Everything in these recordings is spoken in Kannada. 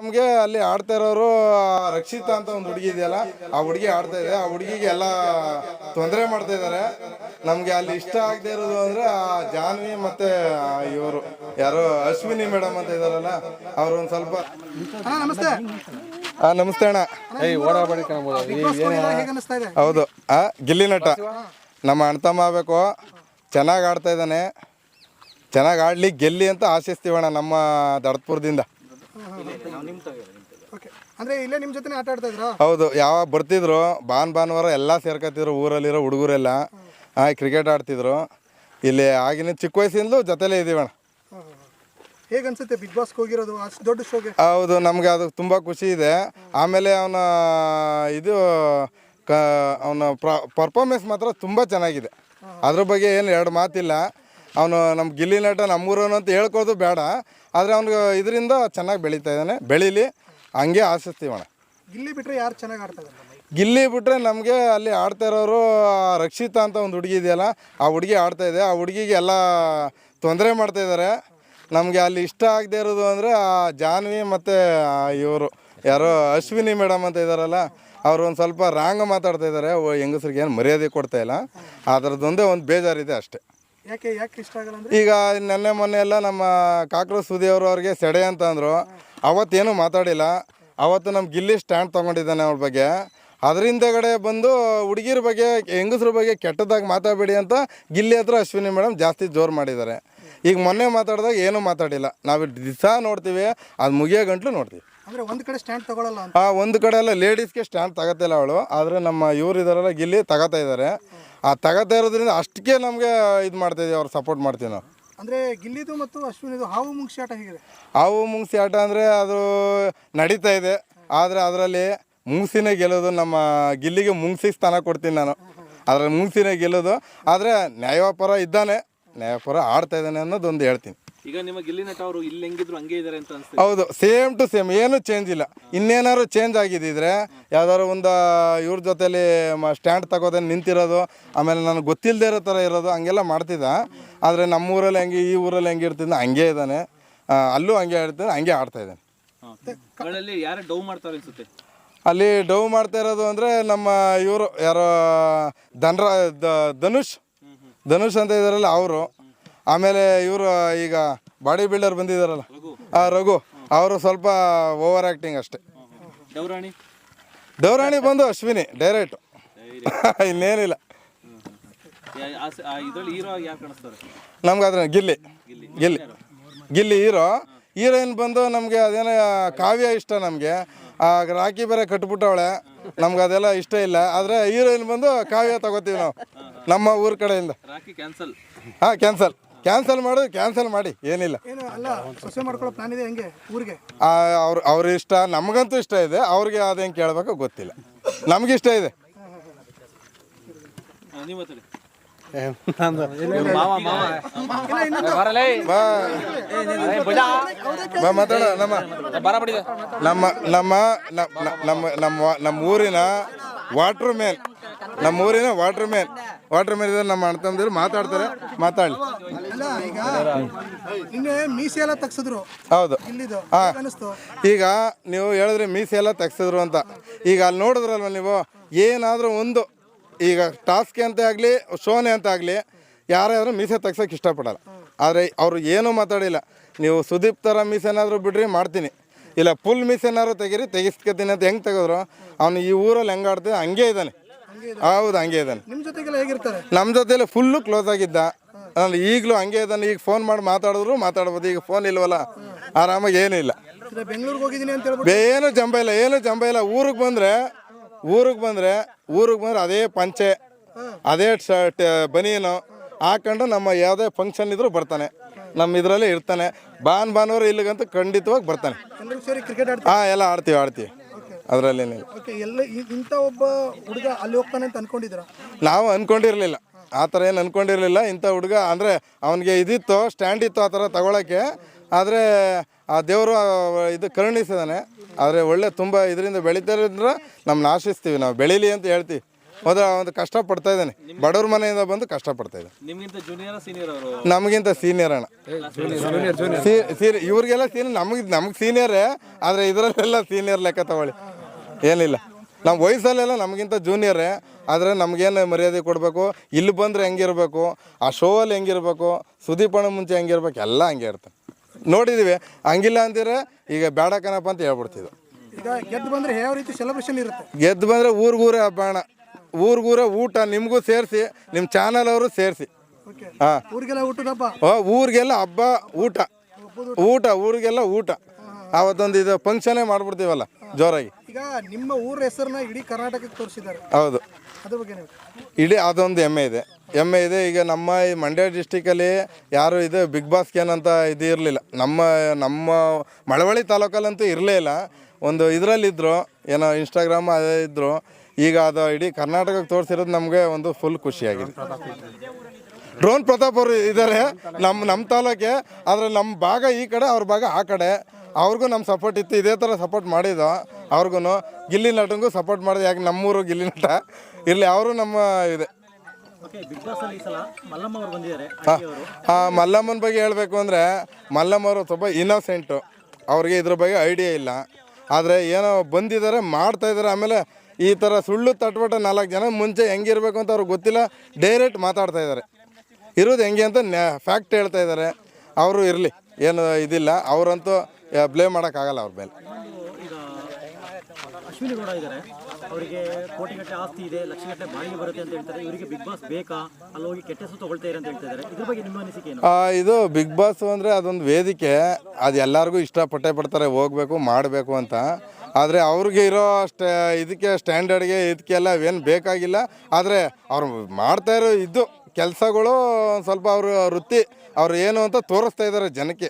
ನಮಗೆ ಅಲ್ಲಿ ಆಡ್ತಾ ಇರೋರು ರಕ್ಷಿತಾ ಅಂತ ಒಂದು ಹುಡುಗಿ ಇದೆಯಲ್ಲ, ಆ ಹುಡುಗಿ ಆಡ್ತಾ ಇದೆ. ಆ ಹುಡುಗಿಗೆ ಎಲ್ಲ ತೊಂದರೆ ಮಾಡ್ತಾ ಇದ್ದಾರೆ. ನಮಗೆ ಅಲ್ಲಿ ಇಷ್ಟ ಆಗದೆ ಇರೋದು ಅಂದ್ರೆ ಆ ಜಾನ್ವಿ ಮತ್ತೆ ಇವರು ಯಾರೋ ಅಶ್ವಿನಿ ಮೇಡಮ್ ಅಂತ ಇದಾರಲ್ಲ, ಅವ್ರು ಒಂದು ಸ್ವಲ್ಪ. ನಮಸ್ತೆ ಅಣ್ಣ. ಹೌದು, ಗಿಲ್ಲಿ ನಟ ನಮ್ಮ ಅಣ್ತಮ್ಮ ಆಗಬೇಕು. ಚೆನ್ನಾಗಿ ಆಡ್ತಾ ಇದ್ದಾನೆ, ಚೆನ್ನಾಗಿ ಆಡ್ಲಿ, ಗೆಲ್ಲಿ ಅಂತ ಆಶಿಸ್ತೀವಣ್ಣ ನಮ್ಮ ದಡಪುರದಿಂದ. ಹೌದು, ಯಾವಾಗ ಬರ್ತಿದ್ರು ಭಾನುವಾರ ಎಲ್ಲ ಸೇರ್ಕೊತಿದ್ರು, ಊರಲ್ಲಿರೋ ಹುಡುಗರೆಲ್ಲ ಕ್ರಿಕೆಟ್ ಆಡ್ತಿದ್ರು. ಇಲ್ಲಿ ಆಗಿನ ಚಿಕ್ಕ ವಯಸ್ಸಿಂದಲೂ ಜೊತೆಲೇ ಇದೀವಣ್ಣ. ಹೇಗೆ ಅನ್ಸುತ್ತೆ ಬಿಗ್ ಬಾಸ್ಗೆ ಹೋಗಿರೋದು, ಅಷ್ಟು ದೊಡ್ಡ ಶೋಗೆ? ಹೌದು, ನಮಗೆ ಅದು ತುಂಬ ಖುಷಿ ಇದೆ. ಆಮೇಲೆ ಅವನ ಅವನ ಪರ್ಫಾರ್ಮೆನ್ಸ್ ಮಾತ್ರ ತುಂಬ ಚೆನ್ನಾಗಿದೆ. ಅದ್ರ ಬಗ್ಗೆ ಏನು ಎರಡು ಮಾತಿಲ್ಲ. ಅವನು ನಮ್ಮ ಗಿಲ್ಲಿ ನಟ ನಮ್ಮೂರವನು ಅಂತ ಹೇಳ್ಕೋದು ಬೇಡ, ಆದರೆ ಅವ್ನಿಗೆ ಇದರಿಂದ ಚೆನ್ನಾಗಿ ಬೆಳೀತಾ ಇದ್ದಾನೆ. ಬೆಳೀಲಿ, ಹಂಗೆ ಆಶಿಸ್ತೀವಣ್ಣ. ಗಿಲ್ಲಿ ಬಿಟ್ಟರೆ ಯಾರು ಚೆನ್ನಾಗಿ ಆಡ್ತಾರೆ? ಗಿಲ್ಲಿ ಬಿಟ್ಟರೆ ನಮಗೆ ಅಲ್ಲಿ ಆಡ್ತಾ ಇರೋರು ರಕ್ಷಿತಾ ಅಂತ ಒಂದು ಹುಡುಗಿ ಇದೆಯಲ್ಲ, ಆ ಹುಡುಗಿ ಆಡ್ತಾ ಇದೆ. ಆ ಹುಡುಗಿಗೆ ಎಲ್ಲ ತೊಂದರೆ ಮಾಡ್ತಾಯಿದ್ದಾರೆ. ನಮಗೆ ಅಲ್ಲಿ ಇಷ್ಟ ಆಗದೆ ಇರೋದು ಅಂದರೆ ಆ ಜಾನ್ವಿ ಮತ್ತು ಇವರು ಯಾರೋ ಅಶ್ವಿನಿ ಮೇಡಮ್ ಅಂತ ಇದ್ದಾರಲ್ಲ, ಅವರು ಒಂದು ಸ್ವಲ್ಪ ರಾಂಗ್ ಮಾತಾಡ್ತಾ ಇದ್ದಾರೆ. ಹೆಂಗಸ್ರಿಗೆ ಏನು ಮರ್ಯಾದೆ ಕೊಡ್ತಾ ಇಲ್ಲ. ಅದರದ್ದೊಂದೇ ಒಂದು ಬೇಜಾರಿದೆ ಅಷ್ಟೇ. ಯಾಕೆ ಇಷ್ಟ ಆಗಲ್ಲ? ಈಗ ನೆನ್ನೆ ಮೊನ್ನೆ ಎಲ್ಲ ನಮ್ಮ ಕಾಕ್ರು ಸುದಿಯವರು ಅವ್ರಿಗೆ ಸೆಡೆ ಅಂತ ಅಂದರು. ಅವತ್ತೇನು ಮಾತಾಡಿಲ್ಲ. ಅವತ್ತು ನಮ್ಮ ಗಿಲ್ಲಿ ಸ್ಟ್ಯಾಂಡ್ ತೊಗೊಂಡಿದ್ದಾನೆ ಅವ್ರ ಬಗ್ಗೆ. ಅದರಿಂದಗಡೆ ಬಂದು ಹುಡುಗಿರ ಬಗ್ಗೆ, ಹೆಂಗಸ್ರ ಬಗ್ಗೆ ಕೆಟ್ಟದಾಗಿ ಮಾತಾಡಬೇಡಿ ಅಂತ ಗಿಲ್ಲಿ ಹತ್ರ ಅಶ್ವಿನಿ ಮೇಡಮ್ ಜಾಸ್ತಿ ಜೋರು ಮಾಡಿದ್ದಾರೆ. ಈಗ ಮೊನ್ನೆ ಮಾತಾಡಿದಾಗ ಏನೂ ಮಾತಾಡಿಲ್ಲ. ನಾವು ದಿವಸ ನೋಡ್ತೀವಿ, ಅದು ಮುಗಿಯೋ ಗಂಟ್ಲು ನೋಡ್ತೀವಿ. ಒಂದು ಕಡೆ ಸ್ಟ್ಯಾಂಡ್ ತಗೊಳ್ಳಲ್ಲ. ಒಂದು ಕಡೆ ಎಲ್ಲ ಲೇಡೀಸ್ಗೆ ಸ್ಟ್ಯಾಂಡ್ ತಗೋತಿಲ್ಲ ಅವಳು, ಆದರೆ ನಮ್ಮ ಇವ್ರು ಇದ್ದಾರಲ್ಲ ಗಿಲ್ಲಿ ತಗೋತಾ ಇದ್ದಾರೆ. ಆ ತಗೋತಾ ಇರೋದ್ರಿಂದ ಅಷ್ಟಕ್ಕೆ ನಮಗೆ ಇದು ಮಾಡ್ತಾಯಿದ್ದೀವಿ, ಅವ್ರು ಸಪೋರ್ಟ್ ಮಾಡ್ತೀವಿ ನಾವು. ಅಂದರೆ ಗಿಲ್ಲಿದು ಮತ್ತು ಅಶ್ವಿನಿದು ಹಾವು ಮುಂಗ್ಸಿ ಆಟ ಹೇಗಿದೆ? ಹಾವು ಮುಂಗ್ಸಿ ಆಟ ಅಂದರೆ ಅದು ನಡೀತಾ ಇದೆ. ಆದರೆ ಅದರಲ್ಲಿ ಮುಂಗ್ಸಿನೇ ಗೆಲ್ಲೋದು. ನಮ್ಮ ಗಿಲ್ಲಿಗೆ ಮುಂಗ್ಸಿಗೆ ಸ್ಥಾನ ಕೊಡ್ತೀನಿ ನಾನು. ಅದರಲ್ಲಿ ಮುಂಗ್ಸಿನೇ ಗೆಲ್ಲೋದು. ಆದರೆ ನ್ಯಾಯಪರ ಇದ್ದಾನೆ, ನ್ಯಾಯಪರ ಆಡ್ತಾ ಇದ್ದಾನೆ ಅನ್ನೋದೊಂದು ಹೇಳ್ತೀನಿ. ಈಗ ನಿಮ್ಮ ಗಿಲ್ಲಿ ನಟ ಅವರು ಇಲ್ಲಿ ಹೆಂಗಿದ್ರು ಹಂಗೆ ಇದ್ದಾರೆ ಅಂತ ಅನ್ಸುತ್ತೆ. ಹೌದು, ಸೇಮ್ ಟು ಸೇಮ್, ಏನು ಚೇಂಜ್ ಇಲ್ಲ. ಇನ್ನೇನಾದ್ರು ಚೇಂಜ್ ಆಗಿದ್ದಿದ್ರೆ ಯಾವ್ದಾದ್ರು ಒಂದು ಇವ್ರ ಜೊತೆಲಿ ಸ್ಟ್ಯಾಂಡ್ ತಗೋದೇ ನಿಂತಿರೋದು, ಆಮೇಲೆ ನನಗೆ ಗೊತ್ತಿಲ್ಲದೆ ಇರೋ ಥರ ಇರೋದು, ಹಂಗೆಲ್ಲ ಮಾಡ್ತಿದ್ದ. ಆದರೆ ನಮ್ಮೂರಲ್ಲಿ ಹೆಂಗೆ, ಈ ಊರಲ್ಲಿ ಹೆಂಗೆ ಇರ್ತಿದ್ದ ಹಂಗೆ ಇದ್ದಾನೆ. ಅಲ್ಲೂ ಹಂಗೆ ಇರ್ತಾನೆ, ಹಂಗೆ ಆಡ್ತಾ ಇದ್ದಾನೆ. ಯಾರು ಡೌ ಮಾಡ್ತಾರೆ ಅನ್ಸುತ್ತೆ? ಅಲ್ಲಿ ಡೌ ಮಾಡ್ತಾ ಇರೋದು ಅಂದರೆ ನಮ್ಮ ಇವರು ಯಾರೋ ಧನುಷ್ ಅಂತ ಇದ್ದಾರಲ್ಲ ಅವರು. ಆಮೇಲೆ ಇವರು ಈಗ ಬಾಡಿ ಬಿಲ್ಡರ್ ಬಂದಿದ್ದಾರಲ್ಲ ರಘು, ಅವರು ಸ್ವಲ್ಪ ಓವರ್ ಆ್ಯಕ್ಟಿಂಗ್ ಅಷ್ಟೇ. ಡೌರಾಣಿ ಬಂದು ಅಶ್ವಿನಿ ಡೈರೆಕ್ಟ್, ಇನ್ನೇನಿಲ್ಲ. ನಮ್ಗೆ ಅದ್ರ ಗಿಲ್ಲಿ ಹೀರೋಯಿನ್ ಬಂದು ನಮಗೆ ಅದೇನೋ ಕಾವ್ಯ ಇಷ್ಟ. ನಮಗೆ ರಾಖಿ ಬೇರೆ ಕಟ್ಬಿಟ್ಟವಳೆ, ನಮ್ಗೆ ಅದೆಲ್ಲ ಇಷ್ಟ ಇಲ್ಲ. ಆದರೆ ಹೀರೋಯಿನ್ ಬಂದು ಕಾವ್ಯ ತಗೋತೀವಿ ನಾವು ನಮ್ಮ ಊರ ಕಡೆಯಿಂದ. ಕ್ಯಾನ್ಸಲ್ ಮಾಡೋದು, ಕ್ಯಾನ್ಸಲ್ ಮಾಡಿ, ಏನಿಲ್ಲ. ಅವ್ರ ಇಷ್ಟ, ನಮಗಂತೂ ಇಷ್ಟ ಇದೆ. ಅವ್ರಿಗೆ ಅದು ಹೆಂಗೆ ಕೇಳಬೇಕು ಗೊತ್ತಿಲ್ಲ, ನಮಗಿಷ್ಟ ಇದೆ. ಮಾತಾಡ. ನಮ್ಮ ಊರಿನ ವಾಟರ್ ಮ್ಯಾನ್ ಇದ್ದಾರೆ. ನಮ್ಮ ಅಣ್ಣ ತಮ್ಮದಿರು ಮಾತಾಡ್ತಾರೆ, ಮಾತಾಡಲಿ. ಮೀಸೆ ಎಲ್ಲ ತೆಗ್ಸಿದ್ರು. ಹೌದು, ಈಗ ನೀವು ಹೇಳಿದ್ರಿ ಮೀಸೆ ಎಲ್ಲ ತೆಗ್ಸಿದ್ರು ಅಂತ. ಈಗ ಅಲ್ಲಿ ನೋಡಿದ್ರಲ್ವ ನೀವು, ಏನಾದರೂ ಒಂದು ಈಗ ಟಾಸ್ಕ್ ಅಂತ ಆಗಲಿ, ಶೋನೆ ಅಂತ ಆಗಲಿ, ಯಾರಾದರೂ ಮೀಸೆ ತೆಗ್ಸೋಕೆ ಇಷ್ಟಪಡಲ್ಲ. ಆದರೆ ಅವರು ಏನೂ ಮಾತಾಡಿಲ್ಲ. ನೀವು ಸುದೀಪ್ ಥರ ಮೀಸೇನಾದರೂ ಬಿಡ್ರಿ ಮಾಡ್ತೀನಿ, ಇಲ್ಲ ಫುಲ್ ಮೀಸೇನಾದ್ರು ತೆಗಿಸ್ಕೊತೀನಿ ಅಂತ ಹೆಂಗೆ ತೆಗೆದ್ರು. ಅವನು ಈ ಊರಲ್ಲಿ ಹೆಂಗೆ ಆಡ್ತಿದ್ದ ಹಂಗೆ ಇದ್ದಾನೆ. ಹೌದು, ಹಂಗೆ ಇದ್ದಾನೆ. ನಮ್ಮ ಜೊತೆಲಿ ಫುಲ್ಲು ಕ್ಲೋಸ್ ಆಗಿದ್ದ. ಈಗಲೂ ಹಂಗೆ ಇದ್ದಾನೆ. ಈಗ ಫೋನ್ ಮಾಡಿ ಮಾತಾಡ್ಬೋದು. ಈಗ ಫೋನ್ ಇಲ್ವಲ್ಲ, ಆರಾಮಾಗಿ ಏನೂ ಇಲ್ಲ. ಏನು ಜಂಬ ಇಲ್ಲ. ಊರಿಗೆ ಬಂದರೆ ಅದೇ ಪಂಚೆ, ಅದೇ ಶರ್ಟ್, ಬನಿಯನು ಹಾಕೊಂಡು ನಮ್ಮ ಯಾವುದೇ ಫಂಕ್ಷನ್ ಇದ್ರೂ ಬರ್ತಾನೆ. ನಮ್ಮ ಇದರಲ್ಲೇ ಇರ್ತಾನೆ. ಭಾನುವಾರ ಇಲ್ಲಿಗಂತೂ ಖಂಡಿತವಾಗಿ ಬರ್ತಾನೆ. ಎಲ್ಲ ಆಡ್ತೀವಿ. ಅದರಲ್ಲೇನಿಲ್ಲ. ನಾವು ಅಂದ್ಕೊಂಡಿರಲಿಲ್ಲ, ಆ ಥರ ಏನು ಅಂದ್ಕೊಂಡಿರಲಿಲ್ಲ. ಇಂಥ ಹುಡುಗ ಅಂದರೆ ಅವನಿಗೆ ಇದಿತ್ತು, ಸ್ಟ್ಯಾಂಡ್ ಇತ್ತು ಆ ಥರ ತಗೊಳ್ಳೋಕ್ಕೆ. ಆದರೆ ಆ ದೇವರು ಇದು ಕರುಣಿಸಿದಾನೆ. ಆದರೆ ಒಳ್ಳೆ ತುಂಬ ಇದರಿಂದ ಬೆಳೀತಾರಿದ್ರೆ ನಮ್ಮನ್ನ ಆಶಿಸ್ತೀವಿ, ನಾವು ಬೆಳೀಲಿ ಅಂತ ಹೇಳ್ತೀವಿ. ಒಂದು ಕಷ್ಟಪಡ್ತಾ ಇದ್ದಾನೆ, ಬಡವ್ರ ಮನೆಯಿಂದ ಬಂದು ಕಷ್ಟಪಡ್ತಾ ಇದ್ದಾನೆ. ನಿಮ್ಗಿಂತ ಜೂನಿಯರ್ ಸೀನಿಯರ್ ಅವರು? ನಮಗಿಂತ ಸೀನಿಯರ್ ಅಣ್ಣ. ಇವ್ರಿಗೆಲ್ಲ ಸೀನಿಯರ್, ನಮಗೆ ಸೀನಿಯರೇ, ಆದರೆ ಇದರಲ್ಲೆಲ್ಲ ಸೀನಿಯರ್ ಲೆಕ್ಕ ತಗೊಳ್ಳಿ, ಏನಿಲ್ಲ. ನಮ್ಮ ವಯಸ್ಸಲ್ಲೆಲ್ಲ ನಮಗಿಂತ ಜೂನಿಯರೇ, ಆದರೆ ನಮಗೇನು ಮರ್ಯಾದೆ ಕೊಡಬೇಕು, ಇಲ್ಲಿ ಬಂದರೆ ಹೆಂಗಿರ್ಬೇಕು, ಆ ಶೋ ಅಲ್ಲಿ ಹೆಂಗಿರ್ಬೇಕು, ಸುದೀಪಣ್ಣ ಮುಂಚೆ ಹೆಂಗಿರ್ಬೇಕು, ಎಲ್ಲ ಹಂಗೆ ಇರ್ತದೆ. ನೋಡಿದ್ದೀವಿ, ಹಂಗಿಲ್ಲ ಅಂತೀರ ಈಗ ಬೇಡ ಕಣಪ್ಪ ಅಂತ ಹೇಳ್ಬಿಡ್ತಿದ್ವು. ಈಗ ಗೆದ್ದು ಬಂದರೆ ಯಾವ ರೀತಿ ಸೆಲೆಬ್ರೇಷನ್ ಇರುತ್ತೆ? ಗೆದ್ದು ಬಂದರೆ ಊರಿಗೂರೇ ಹಬ್ಬ ಅಣ್ಣ, ಊರಿಗೂರೇ ಊಟ, ನಿಮಗೂ ಸೇರಿಸಿ, ನಿಮ್ಮ ಚಾನಲ್ ಅವರು ಸೇರಿಸಿ. ಹಾಂ, ಊರಿಗೆಲ್ಲ ಊಟದ ಹಬ್ಬ. ಊರಿಗೆಲ್ಲ ಹಬ್ಬ, ಊಟ, ಊರಿಗೆಲ್ಲ ಊಟ. ಆವತ್ತೊಂದು ಇದು ಫಂಕ್ಷನೇ ಮಾಡ್ಬಿಡ್ತೀವಲ್ಲ ಜೋರಾಗಿ. ಈಗ ನಿಮ್ಮ ಊರ ಹೆಸರನ್ನ ಇಡೀ ಕರ್ನಾಟಕಕ್ಕೆ ತೋರಿಸಿದ್ದಾರೆ. ಹೌದು, ಅದ್ರ ಬಗ್ಗೆ ಇಡೀ ಅದೊಂದು ಹೆಮ್ಮೆ ಇದೆ. ಈಗ ನಮ್ಮ ಈ ಮಂಡ್ಯ ಡಿಸ್ಟಿಕಲ್ಲಿ ಯಾರು ಇದು ಬಿಗ್ ಬಾಸ್ಗೆ ಏನಂತ ಇದು ಇರಲಿಲ್ಲ. ನಮ್ಮ ಮಳವಳ್ಳಿ ತಾಲೂಕಲ್ಲಂತೂ ಇರಲೇ ಇಲ್ಲ. ಒಂದು ಇದರಲ್ಲಿದ್ದರು, ಏನೋ ಇನ್ಸ್ಟಾಗ್ರಾಮ್ ಅದೇ ಇದ್ದರು. ಈಗ ಅದು ಇಡೀ ಕರ್ನಾಟಕಕ್ಕೆ ತೋರಿಸಿರೋದು ನಮಗೆ ಒಂದು ಫುಲ್ ಖುಷಿಯಾಗಿದೆ. ಡ್ರೋನ್ ಪ್ರತಾಪ್ ಅವರು ಇದ್ದಾರೆ ನಮ್ಮ ತಾಲೂಕೆ, ಆದರೆ ನಮ್ಮ ಭಾಗ ಈ ಕಡೆ, ಅವ್ರ ಭಾಗ ಆ ಕಡೆ. ಅವ್ರಿಗೂ ನಮ್ಮ ಸಪೋರ್ಟ್ ಇತ್ತು, ಇದೇ ಥರ ಸಪೋರ್ಟ್ ಮಾಡಿದ್ದು. ಅವ್ರಿಗೂ ಗಿಲ್ಲಿ ನಟನಿಗೂ ಸಪೋರ್ಟ್ ಮಾಡಿದೆ, ಯಾಕೆ ನಮ್ಮೂರು ಗಿಲ್ಲಿ ನಟ ಇರಲಿ, ಅವರು ನಮ್ಮ ಇದೆ. ಮಲ್ಲಮ್ಮನ ಬಗ್ಗೆ ಹೇಳಬೇಕು ಅಂದರೆ, ಮಲ್ಲಮ್ಮ ಅವರು ಸ್ವಲ್ಪ ಇನ್ನೋಸೆಂಟು, ಅವ್ರಿಗೆ ಇದ್ರ ಬಗ್ಗೆ ಐಡಿಯಾ ಇಲ್ಲ. ಆದರೆ ಏನೋ ಬಂದಿದ್ದಾರೆ, ಮಾಡ್ತಾಯಿದ್ದಾರೆ. ಆಮೇಲೆ ಈ ಥರ ಸುಳ್ಳು ತಟ್ಬಿಟ್ಟು 4 ಜನ ಮುಂಚೆ ಹೆಂಗಿರ್ಬೇಕು ಅಂತ ಅವ್ರಿಗೆ ಗೊತ್ತಿಲ್ಲ, ಡೈರೆಕ್ಟ್ ಮಾತಾಡ್ತಾಯಿದ್ದಾರೆ. ಇರೋದು ಹೆಂಗೆ ಅಂತ ಫ್ಯಾಕ್ಟ್ ಹೇಳ್ತಾ ಇದ್ದಾರೆ. ಅವರು ಇರಲಿ, ಏನು ಇದಿಲ್ಲ, ಅವರಂತೂ ಬ್ಲೇಮ್ ಮಾಡೋಕ್ಕಾಗಲ್ಲ ಅವ್ರ ಮೇಲೆ. ಈಗ ಅಶ್ವಿನಿ ಗೌಡ ಇದ್ದಾರೆ, ಅವರಿಗೆ ಕೋಟಿಗಟ್ಟಲೆ ಆಸ್ತಿ ಇದೆ, ಲಕ್ಷಗಟ್ಟಲೆ ಬಾಡಿಗೆ ಬರುತ್ತೆ ಅಂತ ಹೇಳ್ತಾರೆ. ಇವರಿಗೆ ಬಿಗ್ ಬಾಸ್ ಬೇಕಾ, ಅಲ್ಲಿ ಹೋಗಿ ಕೆಟ್ಟ ಹೆಸರು ತಗೊಳ್ತಾರೆ ಅಂತ ಹೇಳ್ತಾ ಇದ್ದಾರೆ. ಇದ್ರ ಬಗ್ಗೆ ನಿಮ್ಮ ಅನಿಸಿಕೆ ಏನು? ಇದು ಬಿಗ್ ಬಾಸ್ ಅಂದರೆ ಅದೊಂದು ವೇದಿಕೆ, ಅದು ಎಲ್ಲರಿಗೂ ಇಷ್ಟಪಡ್ತಾರೆ, ಹೋಗಬೇಕು ಮಾಡಬೇಕು ಅಂತ. ಆದರೆ ಅವ್ರಿಗೆ ಇರೋ ಇದಕ್ಕೆ ಸ್ಟ್ಯಾಂಡರ್ಡ್ಗೆ ಇದಕ್ಕೆಲ್ಲ ಏನು ಬೇಕಾಗಿಲ್ಲ. ಆದರೆ ಅವ್ರು ಮಾಡ್ತಾ ಇರೋ ಇದು ಕೆಲಸಗಳು ಸ್ವಲ್ಪ ಅವರು ವೃತ್ತಿ ಅವ್ರು ಏನು ಅಂತ ತೋರಿಸ್ತಾ ಇದ್ದಾರೆ ಜನಕ್ಕೆ,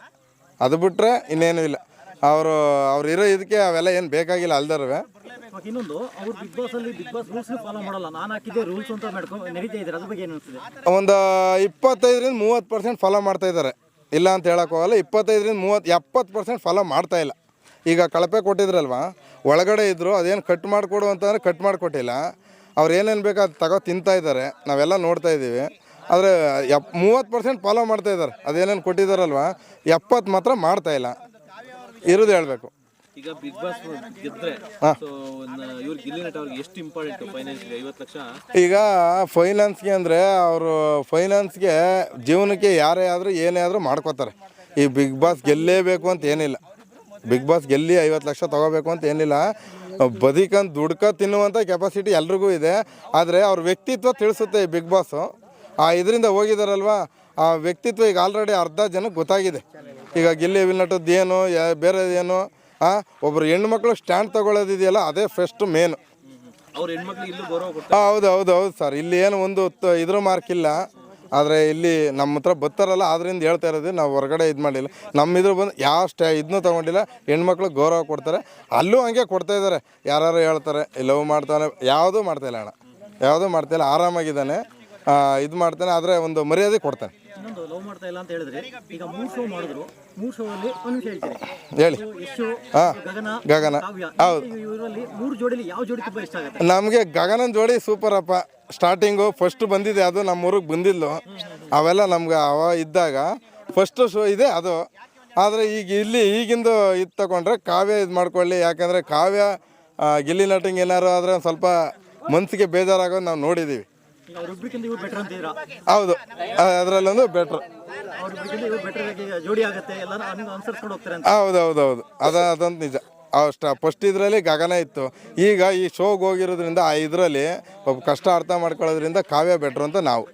ಅದು ಬಿಟ್ಟರೆ ಇನ್ನೇನು ಇಲ್ಲ. ಅವ್ರು ಇರೋ ಇದಕ್ಕೆ ಅವೆಲ್ಲ ಏನು ಬೇಕಾಗಿಲ್ಲ ಅಲ್ದರವೆ. ಇನ್ನೊಂದು, ಅವರು ಬಿಗ್ ಬಾಸ್ ಅಲ್ಲಿ ಬಿಗ್ ಬಾಸ್ ರೂಲ್ಸ್ ಫಾಲೋ ಮಾಡಲ್ಲ, ನಾನು ಹಾಕಿದ್ದೆ ರೂಲ್ಸ್ ಅಂತ ನಡೀತಾ ಇದ್ದಾರೆ. ಅದ್ರ ಬಗ್ಗೆ ಏನು ಅನಿಸ್ತದೆ? ಒಂದು 25-30% ಫಾಲೋ ಮಾಡ್ತಾ ಇದ್ದಾರೆ, ಇಲ್ಲ ಅಂತ ಹೇಳೋಕ್ಕೋಗಲ್ಲ. 25-30-70% ಫಾಲೋ ಮಾಡ್ತಾ ಇಲ್ಲ. ಈಗ ಕಳಪೆ ಕೊಟ್ಟಿದ್ರಲ್ವ, ಒಳಗಡೆ ಇದ್ದರು, ಅದೇನು ಕಟ್ ಮಾಡಿಕೊಡು ಅಂತಂದರೆ ಕಟ್ ಮಾಡಿಕೊಟ್ಟಿಲ್ಲ. ಅವ್ರು ಏನೇನು ಬೇಕೋ ಅದು ತಗೋ ತಿಂತಾ ಇದ್ದಾರೆ, ನಾವೆಲ್ಲ ನೋಡ್ತಾ ಇದ್ದೀವಿ. ಆದರೆ 30% ಫಾಲೋ ಮಾಡ್ತಾ ಇದ್ದಾರೆ, ಅದೇನೇನು ಕೊಟ್ಟಿದ್ದಾರಲ್ವ, 70 ಮಾತ್ರ ಮಾಡ್ತಾ ಇಲ್ಲ. ಇರೋದು ಹೇಳಬೇಕು. ಈಗ ಬಿಗ್ ಬಾಸ್ ಗೆದ್ರೆ ಇವ್ರು ಗಿಲ್ಲಿ ನಟ ಅವ್ರಿಗೆ ಎಷ್ಟು ಇಂಪಾರ್ಟೆಂಟ್ ಫೈನಾನ್ಸ್ಗೆ? 50 ಲಕ್ಷ. ಈಗ ಫೈನಾನ್ಸ್ಗೆ ಅಂದರೆ ಅವರು ಫೈನಾನ್ಸ್ಗೆ ಜೀವನಕ್ಕೆ ಯಾರೇ ಆದರೂ ಏನೇ ಆದರೂ ಮಾಡ್ಕೋತಾರೆ. ಈ ಬಿಗ್ ಬಾಸ್ ಗೆಲ್ಲೇಬೇಕು ಅಂತ ಏನಿಲ್ಲ, ಬಿಗ್ ಬಾಸ್ ಗೆಲ್ಲಿ 50 ಲಕ್ಷ ತೊಗೋಬೇಕು ಅಂತ ಏನಿಲ್ಲ. ಬದುಕಂತ ದುಡ್ಕ ತಿನ್ನುವಂಥ ಕೆಪಾಸಿಟಿ ಎಲ್ರಿಗೂ ಇದೆ. ಆದರೆ ಅವ್ರ ವ್ಯಕ್ತಿತ್ವ ತಿಳಿಸುತ್ತೆ ಈ ಬಿಗ್ ಬಾಸು. ಇದರಿಂದ ಹೋಗಿದಾರಲ್ವ, ಆ ವ್ಯಕ್ತಿತ್ವ ಈಗ ಆಲ್ರೆಡಿ ಅರ್ಧ ಜನಕ್ಕೆ ಗೊತ್ತಾಗಿದೆ. ಈಗ ಗಿಲ್ಲಿ ನಟದ್ದು ಏನು, ಬೇರೆದೇನು, ಒಬ್ಬರು ಹೆಣ್ಮಕ್ಳು ಸ್ಟ್ಯಾಂಡ್ ತಗೊಳ್ಳೋದಿದೆಯಲ್ಲ, ಅದೇ ಫಸ್ಟ್ ಮೇನು. ಹೌದು ಸರ್, ಇಲ್ಲಿ ಏನು ಒಂದು ಇದ್ರ ಮಾರ್ಕ್ ಇಲ್ಲ. ಆದರೆ ಇಲ್ಲಿ ನಮ್ಮ ಹತ್ರ ಬರ್ತಾರಲ್ಲ, ಅದರಿಂದ ಹೇಳ್ತಾ ಇರೋದು, ನಾವು ಹೊರಗಡೆ ಇದು ಮಾಡಿಲ್ಲ. ನಮ್ಮ ಇದ್ರ ಬಂದು ಯಾವ ಇದನ್ನೂ ತೊಗೊಂಡಿಲ್ಲ. ಹೆಣ್ಮಕ್ಳು ಗೌರವ ಕೊಡ್ತಾರೆ, ಅಲ್ಲೂ ಹಂಗೆ ಕೊಡ್ತಾ ಇದ್ದಾರೆ. ಯಾರು ಹೇಳ್ತಾರೆ ಲವ್ ಮಾಡ್ತಾನೆ, ಯಾವುದೂ ಮಾಡ್ತಾಯಿಲ್ಲ ಅಣ್ಣ, ಯಾವುದೂ ಮಾಡ್ತಾಯಿಲ್ಲ, ಆರಾಮಾಗಿದ್ದಾನೆ, ಇದು ಮಾಡ್ತಾನೆ. ಆದರೆ ಒಂದು ಮರ್ಯಾದೆ ಕೊಡ್ತಾನೆ. ಇನ್ನೊಂದು, ಲವ್ ಮಾಡ್ತಾ ಇಲ್ಲ ಅಂತ ಹೇಳಿದ್ರೆ, ಈಗ 3 ಶೋ ಮಾಡಿದ್ರು, 3 ಶೋ ಅಲ್ಲಿ ಒಂದು ವಿಷಯ ಹೇಳ್ತೀರಿ ಹೇಳಿ. ಗಗನ, ಹೌದು. ಇವರಲ್ಲಿ 3 ಜೋಡಿಲಿ ಯಾವ ಜೋಡಿ ತುಂಬ ಇಷ್ಟ ಆಗುತ್ತೆ? ನಮಗೆ ಗಗನನ ಜೋಡಿ ಸೂಪರಪ್ಪ. ಸ್ಟಾರ್ಟಿಂಗು ಫಸ್ಟ್ ಬಂದಿದೆ, ಅದು ನಮ್ಮೂರಿಗೆ ಬಂದಿಲ್ಲ. ಅವೆಲ್ಲ ನಮ್ಗೆ ಇದ್ದಾಗ ಫಸ್ಟು ಶೋ ಇದೆ ಅದು. ಆದರೆ ಈಗ ಈಗಿಂದು ಇದು ತಗೊಂಡ್ರೆ ಕಾವ್ಯ ಇದು ಮಾಡ್ಕೊಳ್ಳಿ. ಯಾಕಂದರೆ ಕಾವ್ಯ ಗಿಲ್ಲಿ ನಟಿಂಗ್ ಏನಾರು ಆದರೆ ಒಂದು ಸ್ವಲ್ಪ ಮನಸ್ಸಿಗೆ ಬೇಜಾರಾಗೋದು ನಾವು ನೋಡಿದ್ದೀವಿ. ಹೌದು, ಅದರಲ್ಲೊಂದು ಬೆಟ್ರ್. ಹೌದು, ಅದಂತ ನಿಜ. ಫಸ್ಟ್ ಇದರಲ್ಲಿ ಗಗನ ಇತ್ತು. ಈಗ ಈ ಶೋಗೆ ಹೋಗಿರೋದ್ರಿಂದ ಆ ಇದರಲ್ಲಿ ಕಷ್ಟ ಅರ್ಥ ಮಾಡ್ಕೊಳ್ಳೋದ್ರಿಂದ ಕಾವ್ಯ ಬೆಟ್ರು ಅಂತ ನಾವು.